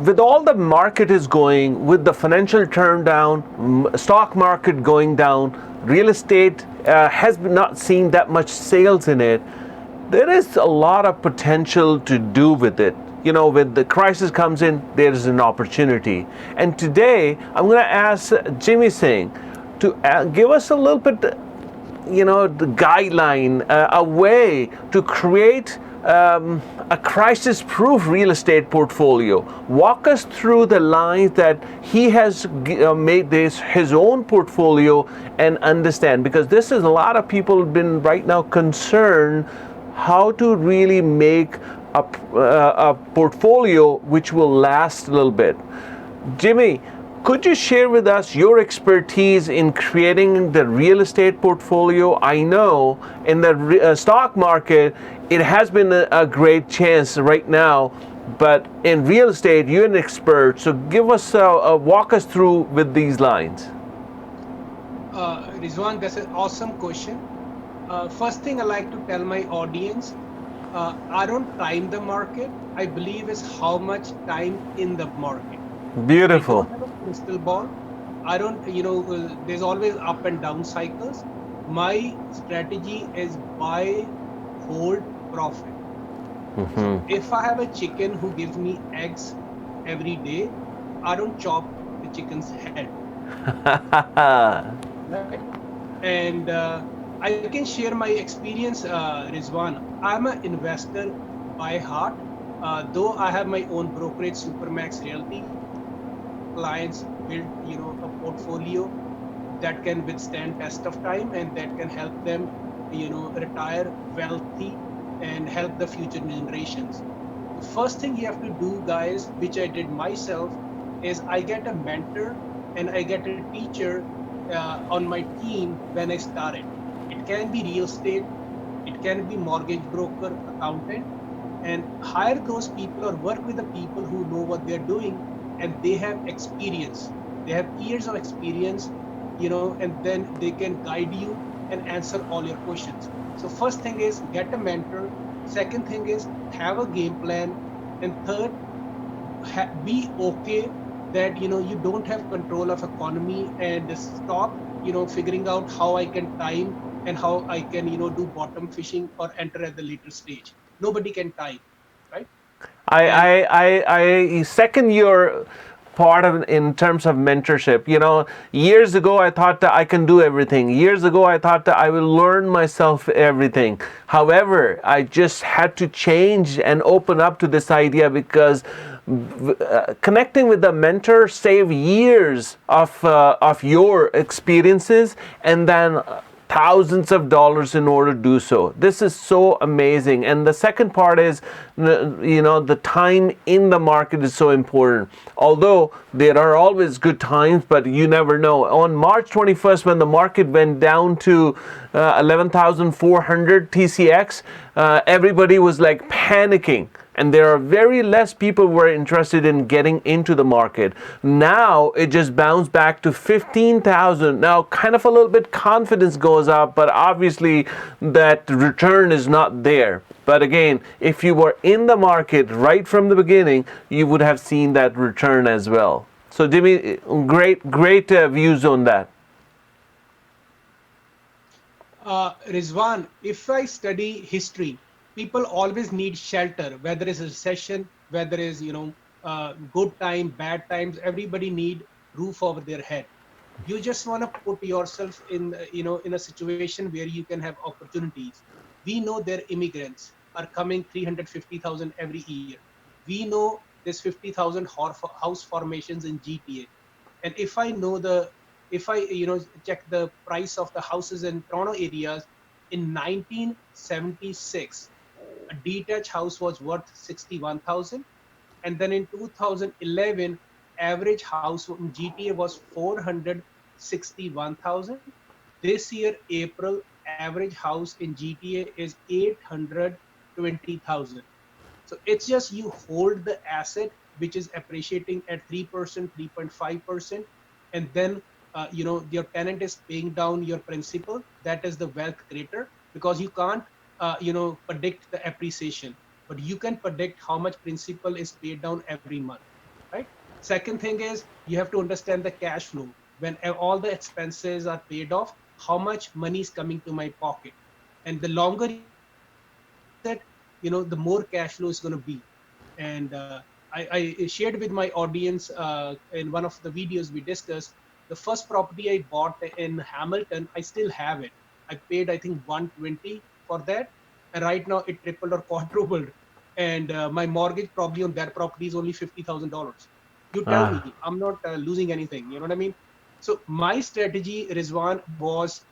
with all the market is going, with the financial turn down, stock market going down, real estate has not seen that much sales in it. There is a lot of potential to do with it. You know, when the crisis comes in, there is an opportunity. And today, I'm going to ask Jimmy Singh to give us a little bit, the guideline, a way to create a crisis-proof real estate portfolio. Walk us through the lines that he has made this his own portfolio and understand, because this is a lot of people have been right now concerned how to really make a portfolio which will last a little bit. Jimmy, could you share with us your expertise in creating the real estate portfolio? I know in the stock market, it has been a great chance right now, but in real estate, you're an expert. So give us walk us through with these lines. Rizwan, that's an awesome question. First thing I like to tell my audience, I don't time the market. I believe is how much time in the market. I Beautiful. don't have a crystal ball. I don't, there's always up and down cycles. My strategy is buy, hold, profit. So Mm-hmm. if I have a chicken who gives me eggs every day, I don't chop the chicken's head, right? And I can share my experience, Rizwan. I'm an investor by heart. Though I have my own brokerage, Supermax Realty, clients build, a portfolio that can withstand test of time and that can help them, retire wealthy and help the future generations. The first thing you have to do, guys, which I did myself, is I get a mentor and I get a teacher on my team when I started. It can be real estate, it can be mortgage broker, accountant, and hire those people or work with the people who know what they're doing and they have experience. They have years of experience, and then they can guide you and answer all your questions. So first thing is get a mentor. Second thing is have a game plan. And third, be okay that you don't have control of economy and stop figuring out how I can time and how I can do bottom fishing or enter at the later stage. Nobody can time, right? I, And I, I second your part of in terms of mentorship. Years ago I thought that I can do everything. Years ago I thought that I will learn myself everything. However, I just had to change and open up to this idea because connecting with the mentor save years of your experiences and then thousands of dollars in order to do so. This is so amazing. And the second part is, the time in the market is so important. Although there are always good times, but you never know. On March 21st, when the market went down to 11,400 TCX, everybody was like panicking, and there are very less people who are interested in getting into the market. Now it just bounced back to 15,000. Now kind of a little bit confidence goes up, but obviously that return is not there. But again, if you were in the market right from the beginning, you would have seen that return as well. So Jimmy, great views on that. Rizwan, if I study history, people always need shelter, whether it's a recession, whether it's, good time, bad times, everybody need roof over their head. You just want to put yourself in, in a situation where you can have opportunities. We know their immigrants are coming 350,000 every year. We know there's 50,000 house formations in GTA. And if I check the price of the houses in Toronto areas in 1976, a detached house was worth 61,000, and then in 2011, average house in GTA was 461,000. This year, April, average house in GTA is 820,000. So it's just you hold the asset, which is appreciating at 3%, 3.5%, and then your tenant is paying down your principal. That is the wealth creator, because you can't predict the appreciation, but you can predict how much principal is paid down every month. right? Second thing is you have to understand the cash flow. When all the expenses are paid off, how much money is coming to my pocket. And the longer you invest it, the more cash flow is going to be. And I shared with my audience in one of the videos we discussed, the first property I bought in Hamilton, I still have it. I paid, I think, 120 for that. And right now it tripled or quadrupled. And my mortgage probably on that property is only $50,000. You tell Ah, me, I'm not losing anything. You know what I mean? So my strategy, Rizwan, was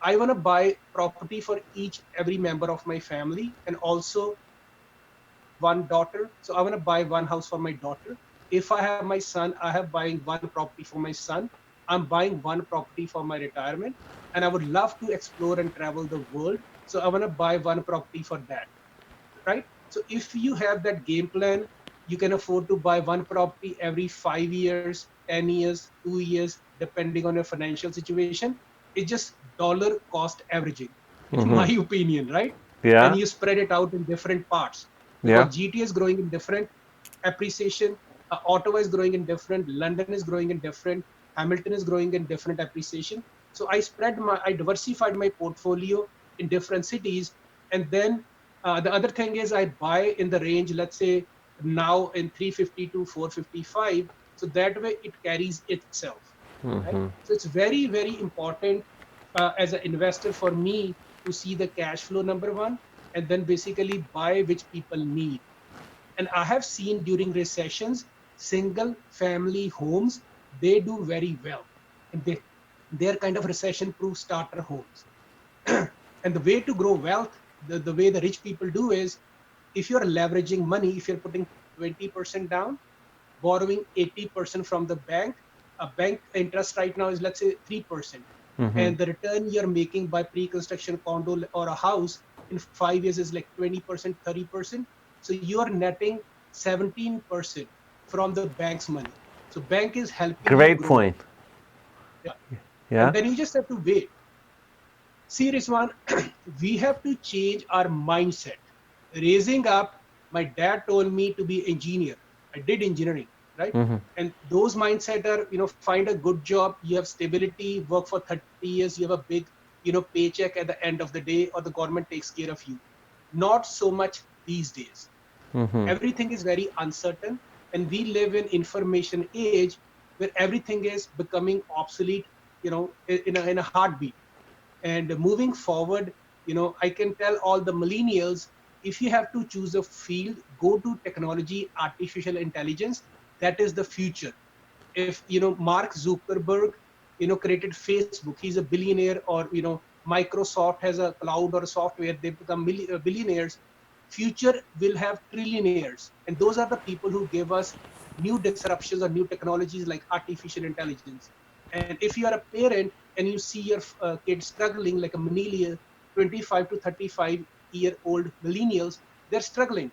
I want to buy property for each every member of my family, and also I have one daughter, so I want to buy one house for my daughter. If I have my son, I have buying one property for my son. I'm buying one property for my retirement, and I would love to explore and travel the world. So I want to buy one property for that, right? So if you have that game plan, you can afford to buy one property every 5 years, 10 years, 2 years, depending on your financial situation. It's just dollar cost averaging, in my opinion, right? And yeah, you spread it out in different parts yeah. because GTA is growing in different appreciation. Ottawa is growing in different, London is growing in different, Hamilton is growing in different appreciation. So I diversified my portfolio in different cities. And then the other thing is I buy in the range, let's say now in 350 to 455. So that way it carries itself, right? So it's very, very important as an investor for me to see the cash flow, number one, and then basically buy which people need. And I have seen during recessions, single family homes, they do very well. And they're kind of recession proof starter homes. And the way to grow wealth, the way the rich people do is if you're leveraging money, if you're putting 20% down, borrowing 80% from the bank, a bank interest right now is, let's say, 3%. And the return you're making by pre-construction condo or a house in 5 years is like 20%, 30%. So you're netting 17% from the bank's money. So bank is helping you Great grow. point. Yeah. And Yeah. then you just have to wait. See, Rizwan, we have to change our mindset. Raising up, my dad told me to be engineer. I did engineering, right? And those mindset are, find a good job, you have stability, work for 30 years, you have a big, paycheck at the end of the day, or the government takes care of you. Not so much these days. Everything is very uncertain, and we live in information age where everything is becoming obsolete, in a heartbeat. And moving forward, I can tell all the millennials, if you have to choose a field, go to technology, artificial intelligence. That is the future. If Mark Zuckerberg created Facebook, he's a billionaire, or Microsoft has a cloud or a software, they become billionaires. Future will have trillionaires, and those are the people who give us new disruptions or new technologies like artificial intelligence. And if you are a parent and you see your kid struggling, like a millennial, 25 to 35-year-old millennials, they're struggling.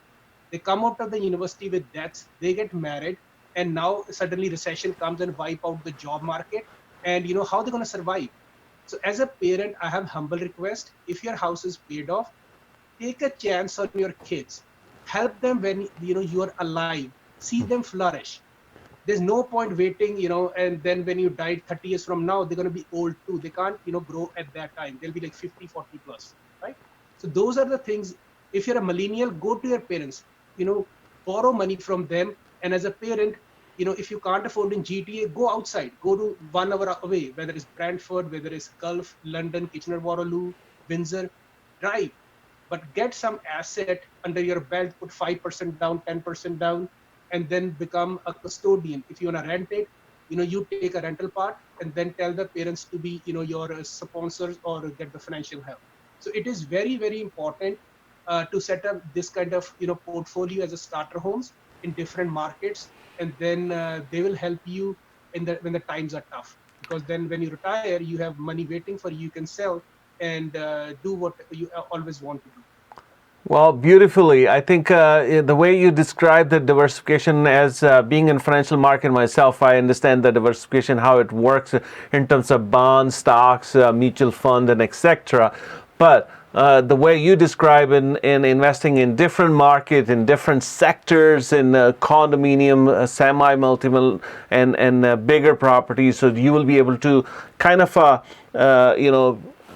They come out of the university with debts, they get married, and now suddenly recession comes and wipe out the job market. And how they're going to survive. So as a parent, I have humble request: if your house is paid off, take a chance on your kids. Help them when you are alive. See them flourish. There's no point waiting, and then when you died 30 years from now, they're going to be old too. They can't grow at that time. They'll be like 50, 40 plus, right? So those are the things. If you're a millennial, go to your parents, borrow money from them. And as a parent, if you can't afford in GTA, go outside, go to 1 hour away, whether it's Brantford, whether it's Gulf, London, Kitchener-Waterloo, Windsor. Drive, but get some asset under your belt. Put 5% down, 10% down, and then become a custodian. If you want to rent it, you take a rental part, and then tell the parents to be your sponsors or get the financial help. So it is very, very important to set up this kind of portfolio as a starter homes in different markets. And then they will help you when the times are tough, because then when you retire, you have money waiting for you. You can sell and do what you always want to do. Well, beautifully. I think the way you describe the diversification as being in financial market myself, I understand the diversification, how it works in terms of bonds, stocks, mutual fund, and etc. But the way you describe in investing in different markets, in different sectors, in condominium, semi-multiple, and bigger properties, so you will be able to kind of,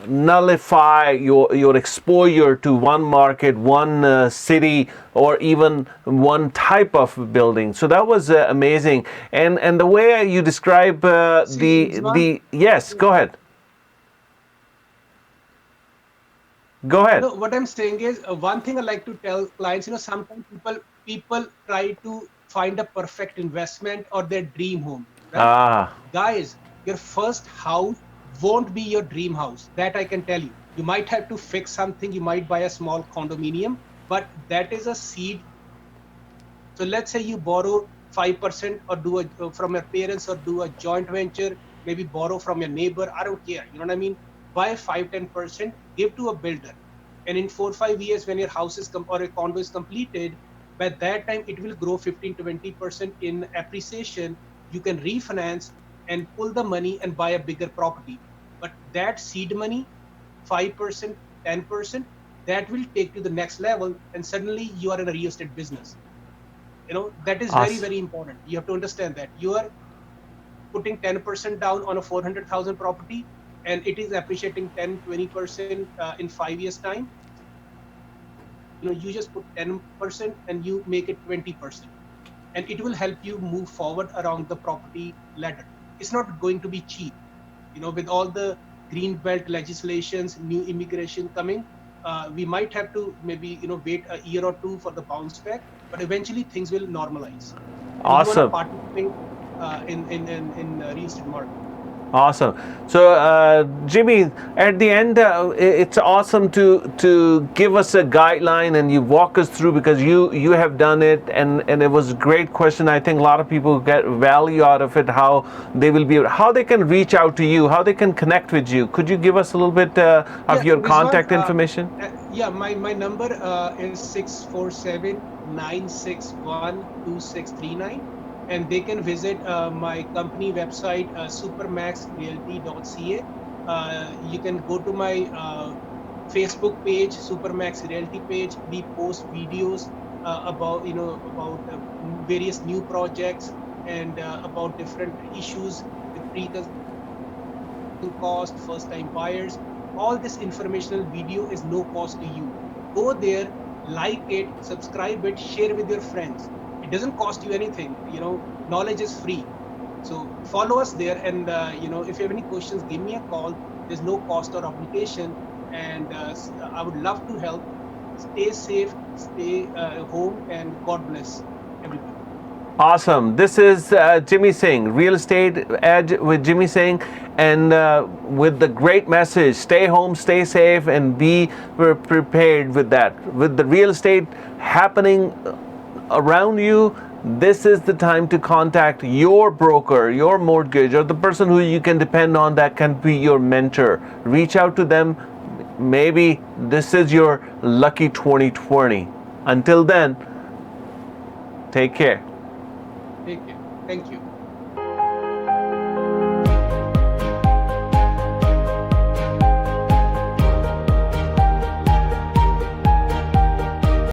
nullify your exposure to one market, one city, or even one type of building. So that was amazing. And the way you describe See, Rizwan, the yes, go ahead. Go ahead. no, what I'm saying is one thing I like to tell clients, sometimes people try to find a perfect investment or their dream home, right? Ah, Guys, your first house won't be your dream house. That I can tell you. You might have to fix something, you might buy a small condominium, but that is a seed. So let's say you borrow 5% or do a from your parents or do a joint venture, maybe borrow from your neighbor. I don't care. You know what I mean? Buy 5-10%, give to a builder. And in 4 or 5 years, when your house is or a condo is completed, by that time it will grow 15-20% in appreciation. You can refinance and pull the money and buy a bigger property. But that seed money, 5%, 10%, that will take to the next level, and suddenly you are in a real estate business. That is very, awesome. very important. You have to understand that you are putting 10% down on a 400,000 property, and it is appreciating 10-20% in 5 years time. You just put 10% and you make it 20%, and it will help you move forward around the property ladder. It's not going to be cheap. With all the green belt legislations, new immigration coming, we might have to maybe wait a year or two for the bounce back, but eventually things will normalize, and you want to Awesome. participate in real estate market. Awesome. So, Jimmy, at the end, it's awesome to give us a guideline and you walk us through, because you have done it, and it was a great question. I think a lot of people get value out of it. How they will be, how they can reach out to you, how they can connect with you. Could you give us a little bit of Yeah, your Rizwan, contact information? yeah, my number is 647-961-2639, and they can visit my company website, supermaxrealty.ca. You can go to my Facebook page, Supermax Realty page. We post videos about various new projects, and about different issues with pre-construction cost, first time buyers. All this informational video is no cost to you. Go there, like it, subscribe it, share with your friends. It doesn't cost you anything. Knowledge is free. So follow us there, and if you have any questions, give me a call. There's no cost or obligation, and I would love to help. Stay safe, stay home, and God bless everybody. Awesome. This is Jimmy Singh, Real Estate Edge with Jimmy Singh, and with the great message: stay home, stay safe, and be prepared with that. With the real estate happening around you, this is the time to contact your broker, your mortgage, or the person who you can depend on that can be your mentor. Reach out to them. Maybe this is your lucky 2020. Until then, take care. Take care. Thank you.